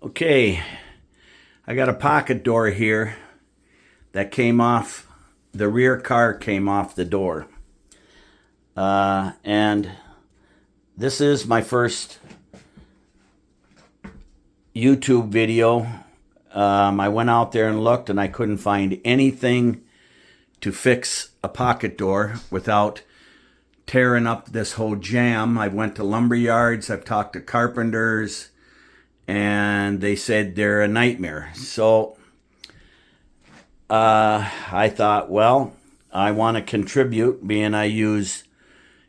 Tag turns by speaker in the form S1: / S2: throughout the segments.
S1: Okay, I got a pocket door here that came off, the rear car came off the door. And this is my first YouTube video. I went out there and looked and I couldn't find anything to fix a pocket door without tearing up this whole jamb. I went to lumber yards, I've talked to carpenters, and they said they're a nightmare. So I thought, well, I want to contribute, being I use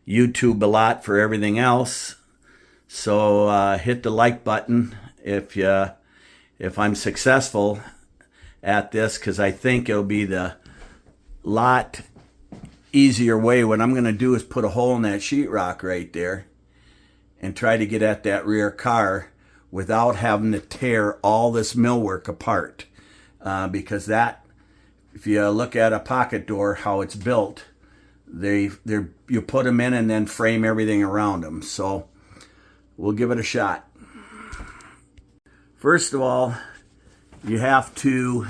S1: YouTube a lot for everything else. So hit the like button if I'm successful at this, because I think it'll be the lot easier way. What I'm going to do is put a hole in that sheetrock right there and try to get at that rear car without having to tear all this millwork apart. Because that, if you look at a pocket door, how it's built, you put them in and then frame everything around them. So we'll give it a shot. First of all, you have to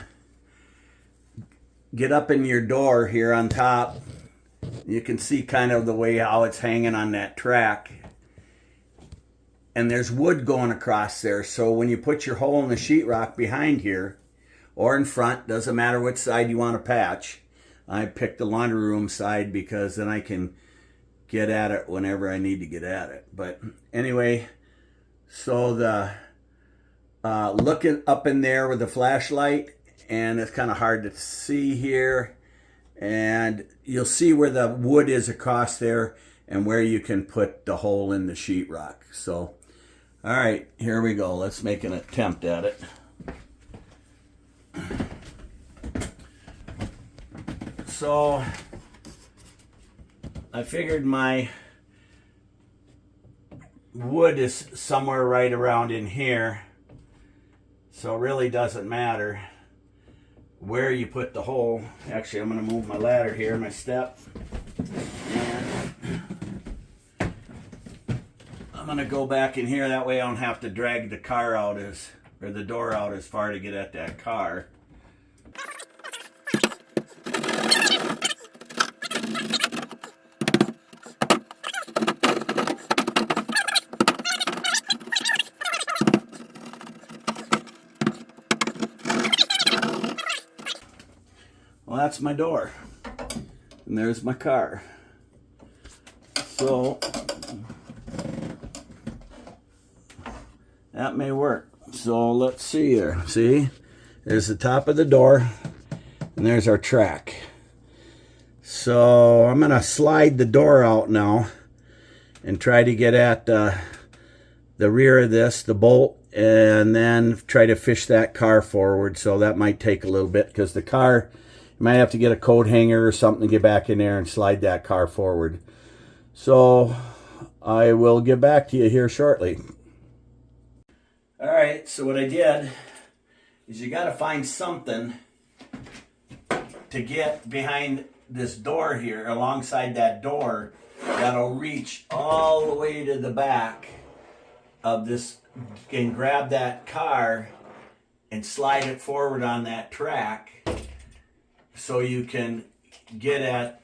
S1: get up in your door here on top. You can see kind of the way how it's hanging on that track. And there's wood going across there. So when you put your hole in the sheetrock behind here or in front, doesn't matter which side you want to patch. I picked the laundry room side because then I can get at it whenever I need to get at it. But anyway, so the looking up in there with the flashlight, and it's kind of hard to see here, and you'll see where the wood is across there and where you can put the hole in the sheetrock. So all right, here we go. Let's make an attempt at it. So I figured my wood is somewhere right around in here, so it really doesn't matter where you put the hole. Actually, I'm going to move my ladder here, my step. And I'm going to go back in here, that way I don't have to drag the car out or the door out as far to get at that car. Well, that's my door, and there's my car. So that may work. So let's see here. See, there's the top of the door, and there's our track. So I'm gonna slide the door out now and try to get at the rear of this, the bolt, and then try to fish that car forward. So that might take a little bit, because the car, you might have to get a coat hanger or something to get back in there and slide that car forward. So I will get back to you here shortly. All right, so what I did is you got to find something to get behind this door here, alongside that door, that'll reach all the way to the back of this, and grab that car and slide it forward on that track so you can get at.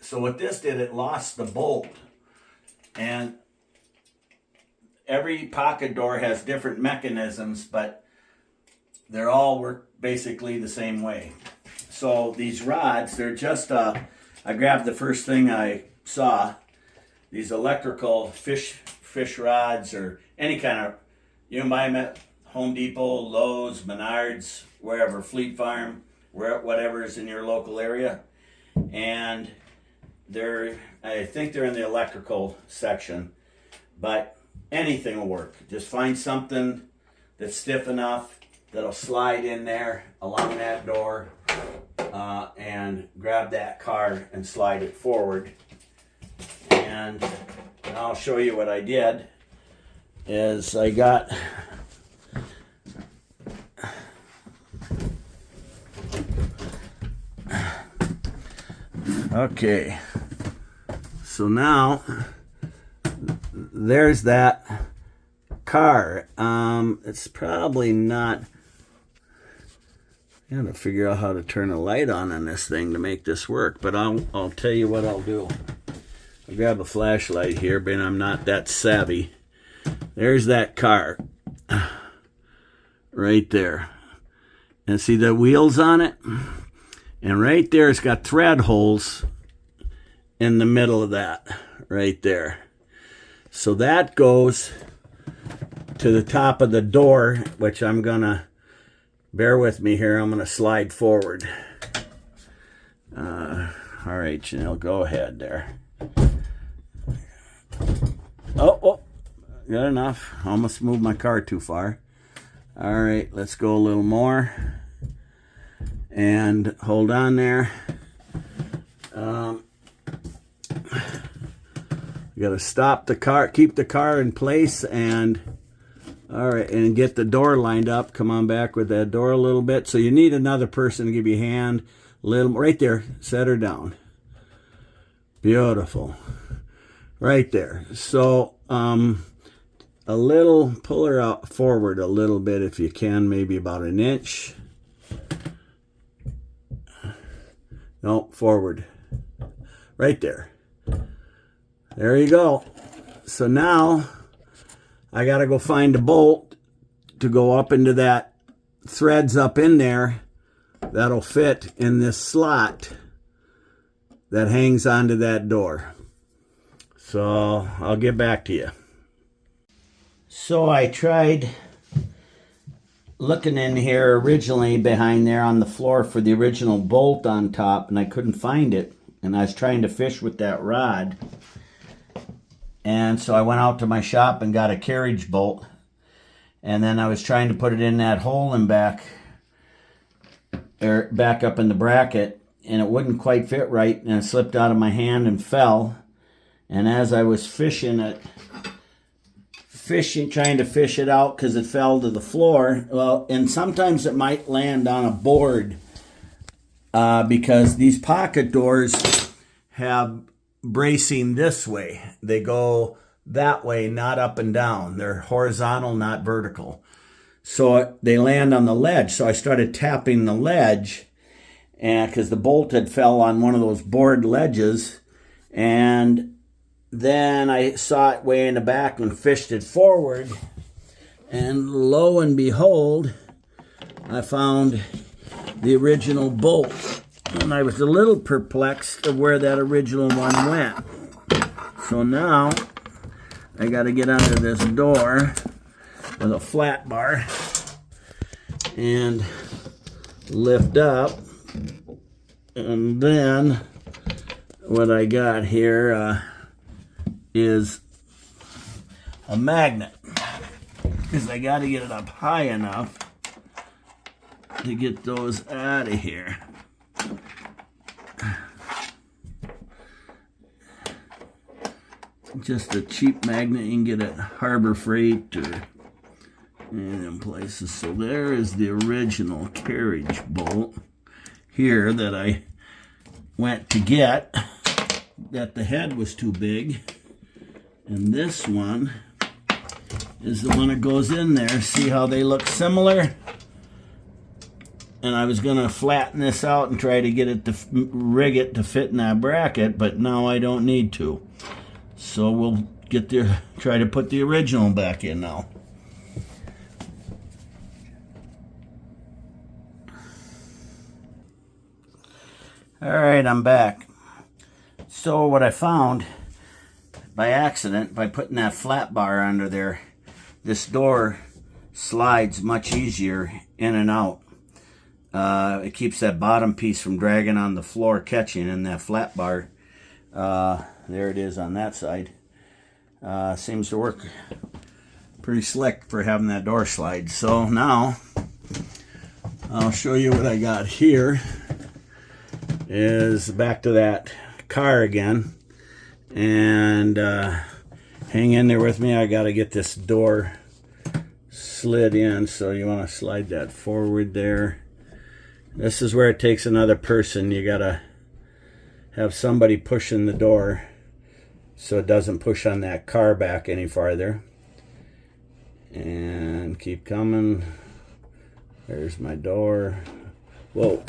S1: So what this did, it lost the bolt, and every pocket door has different mechanisms, but they're all work basically the same way. So these rods, they're just, I grabbed the first thing I saw, these electrical fish rods, or any kind of, you can buy them at Home Depot, Lowe's, Menards, wherever, Fleet Farm, whatever is in your local area. And I think they're in the electrical section, but anything will work. Just find something that's stiff enough that'll slide in there along that door, and grab that car and slide it forward. And I'll show you what I did. Is I got okay, so now there's that car. It's probably not. I gotta figure out how to turn a light on this thing to make this work. But I'll tell you what I'll do. I'll grab a flashlight here, but I'm not that savvy. There's that car, right there. And see the wheels on it? And right there, it's got thread holes in the middle of that, right there. So that goes to the top of the door, which I'm gonna, bear with me here, I'm gonna slide forward. All right, Janelle, go ahead there. Oh, good enough. Almost moved my car too far. All right, let's go a little more. And hold on there. You gotta stop the car, keep the car in place, and all right, and get the door lined up. Come on back with that door a little bit. So you need another person to give you a hand. Little right there. Set her down. Beautiful. Right there. So a little, pull her out forward a little bit if you can, maybe about an inch. No, forward. Right there. There you go. So now I got to go find a bolt to go up into that, threads up in there that'll fit in this slot that hangs onto that door. So I'll get back to you. So I tried looking in here originally behind there on the floor for the original bolt on top, and I couldn't find it. And I was trying to fish with that rod. And so I went out to my shop and got a carriage bolt. And then I was trying to put it in that hole in back, or back up in the bracket, and it wouldn't quite fit right, and it slipped out of my hand and fell. And as I was fishing, trying to fish it out because it fell to the floor. Well, and sometimes it might land on a board because these pocket doors have bracing this way. They go that way, not up and down. They're horizontal, not vertical. So they land on the ledge. So I started tapping the ledge, and because the bolt had fell on one of those board ledges, and then I saw it way in the back and fished it forward, and lo and behold, I found the original bolt. And I was a little perplexed of where that original one went. So now I got to get under this door with a flat bar and lift up. And then what I got here is a magnet, because I got to get it up high enough to get those out of here. Just a cheap magnet you can get at Harbor Freight or any of them places. So there is the original carriage bolt here that I went to get, that the head was too big. And this one is the one that goes in there. See how they look similar? And I was going to flatten this out and try to get it to rig it to fit in that bracket, but now I don't need to. So we'll try to put the original back in now. All right, I'm back. So what I found by accident, by putting that flat bar under there, this door slides much easier in and out. It keeps that bottom piece from dragging on the floor, catching in that flat bar. There it is on that side. Seems to work pretty slick for having that door slide. So now I'll show you what I got here. Is back to that car again, and hang in there with me. I got to get this door slid in, so you want to slide that forward there. This is where it takes another person. You got to have somebody pushing the door so it doesn't push on that car back any farther. And keep coming. There's my door. Whoa.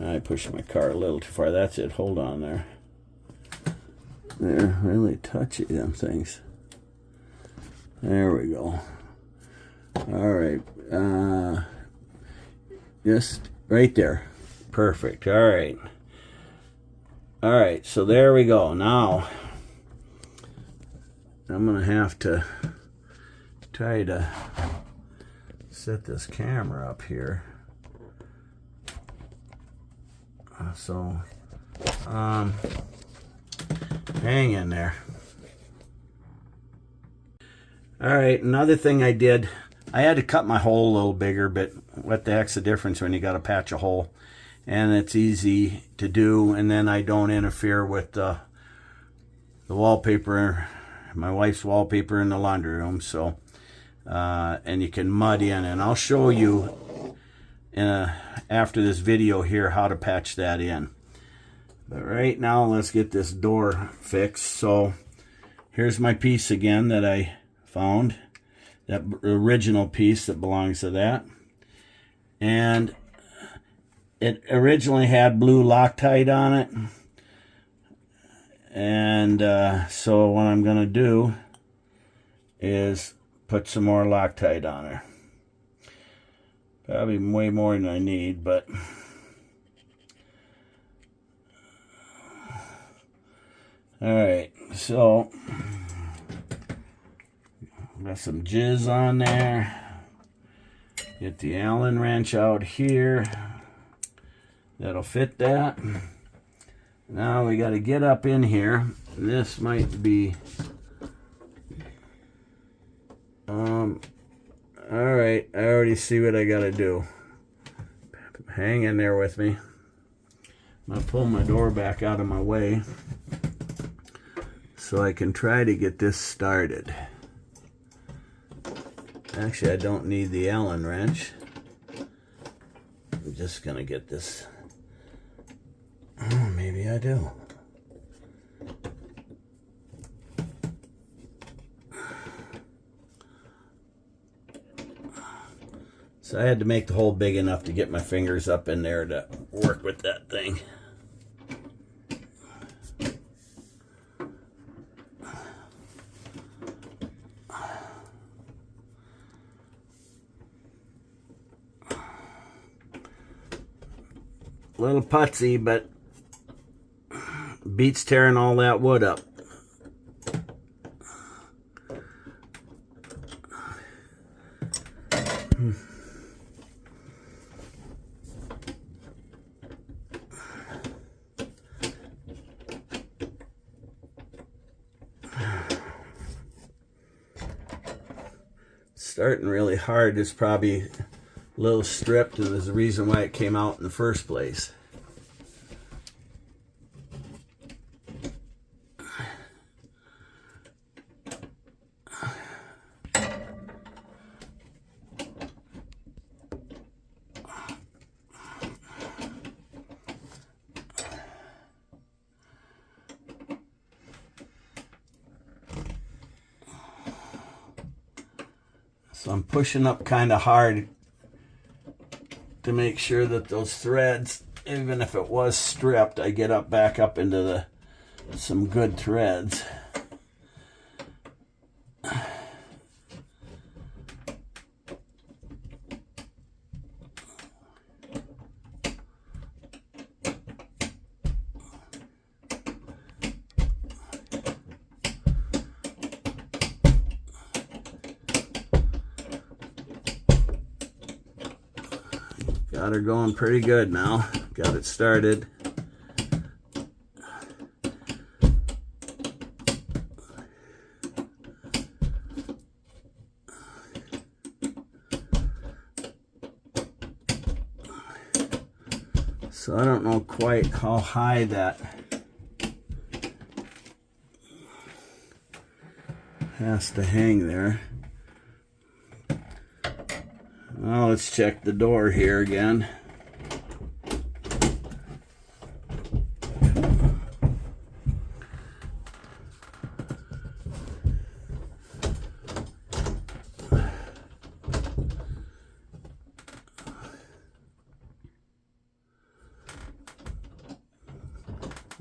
S1: I pushed my car a little too far. That's it. Hold on there. They're really touchy, them things. There we go. All right. Just right there. Perfect. All right. All right. So there we go. Now, I'm going to have to try to set this camera up here. So, hang in there. All right, another thing I did, I had to cut my hole a little bigger, but what the heck's the difference when you got to patch a hole? And it's easy to do, and then I don't interfere with the wallpaper, my wife's wallpaper in the laundry room. So, and you can mud in, and I'll show you after this video here how to patch that in. But right now, let's get this door fixed. So here's my piece again that I found, that original piece that belongs to that. And it originally had blue Loctite on it. And so what I'm going to do is put some more Loctite on her. Probably way more than I need, but all right, so got some jizz on there. Get the Allen wrench out here. That'll fit that. Now we got to get up in here. This might be all right, I already see what I gotta do. Hang in there with me. I'm gonna pull my door back out of my way so I can try to get this started. Actually, I don't need the Allen wrench. I'm just gonna get this. Oh, maybe I do. So I had to make the hole big enough to get my fingers up in there to work with that thing. A little putsy, but beats tearing all that wood up. Starting really hard is probably a little stripped, and there's a reason why it came out in the first place. So I'm pushing up kind of hard to make sure that those threads, even if it was stripped, I get back up into some good threads. Got her going pretty good now. Got it started. So I don't know quite how high that has to hang there. Well, let's check the door here again.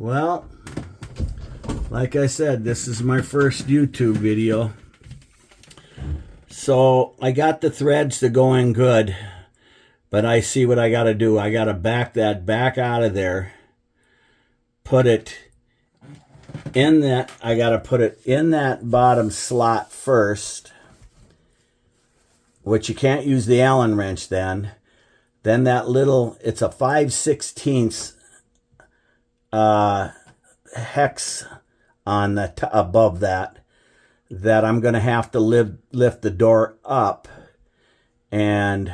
S1: Well, like I said, this is my first YouTube video. So I got the threads to go in good, but I see what I got to do. I got to back that back out of there, put it in that, I got to put it in that bottom slot first, which you can't use the Allen wrench then. Then that little, it's a 5/16 hex on the above that I'm going to have to lift the door up and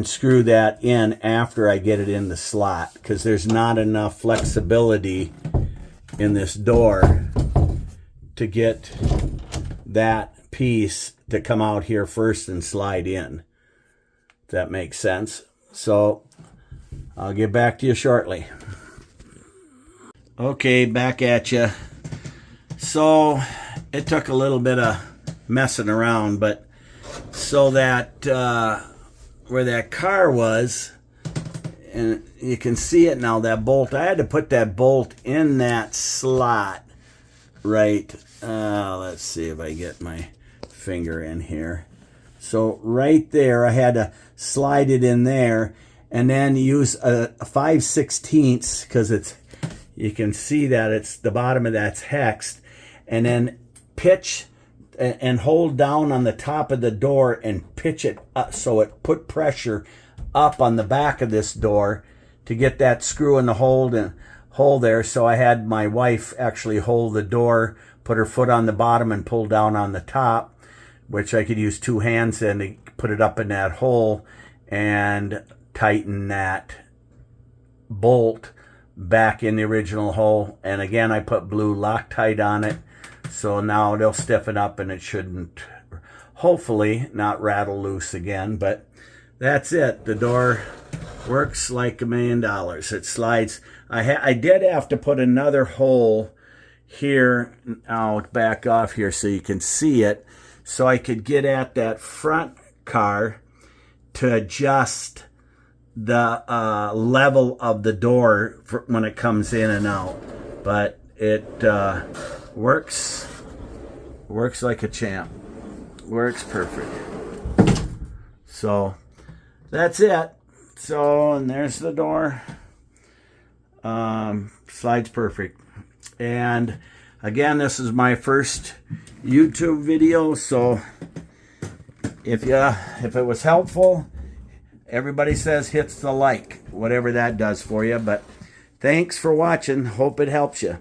S1: screw that in after I get it in the slot, because there's not enough flexibility in this door to get that piece to come out here first and slide in, if that makes sense. So I'll get back to you shortly. Okay, back at you. So it took a little bit of messing around, but so that where that car was, and you can see it now, that bolt, I had to put that bolt in that slot right, let's see if I get my finger in here. So right there, I had to slide it in there and then use a 5/16, because it's, you can see that it's the bottom of that's hexed, and then pitch and hold down on the top of the door and pitch it up so it put pressure up on the back of this door to get that screw in the hole there. So I had my wife actually hold the door, put her foot on the bottom and pull down on the top, which I could use two hands in to put it up in that hole and tighten that bolt back in the original hole. And again, I put blue Loctite on it, so now they'll stiffen up and it shouldn't, hopefully, not rattle loose again. But that's it. The door works like $1 million. It slides. I did have to put another hole here. I'll back off here so you can see it, so I could get at that front car to adjust the level of the door for when it comes in and out. But it works like a champ. Works perfect. So that's it. So, and there's the door. Slides perfect. And again, this is my first YouTube video, so if it was helpful, everybody says hits the like, whatever that does for you. But thanks for watching. Hope it helps you.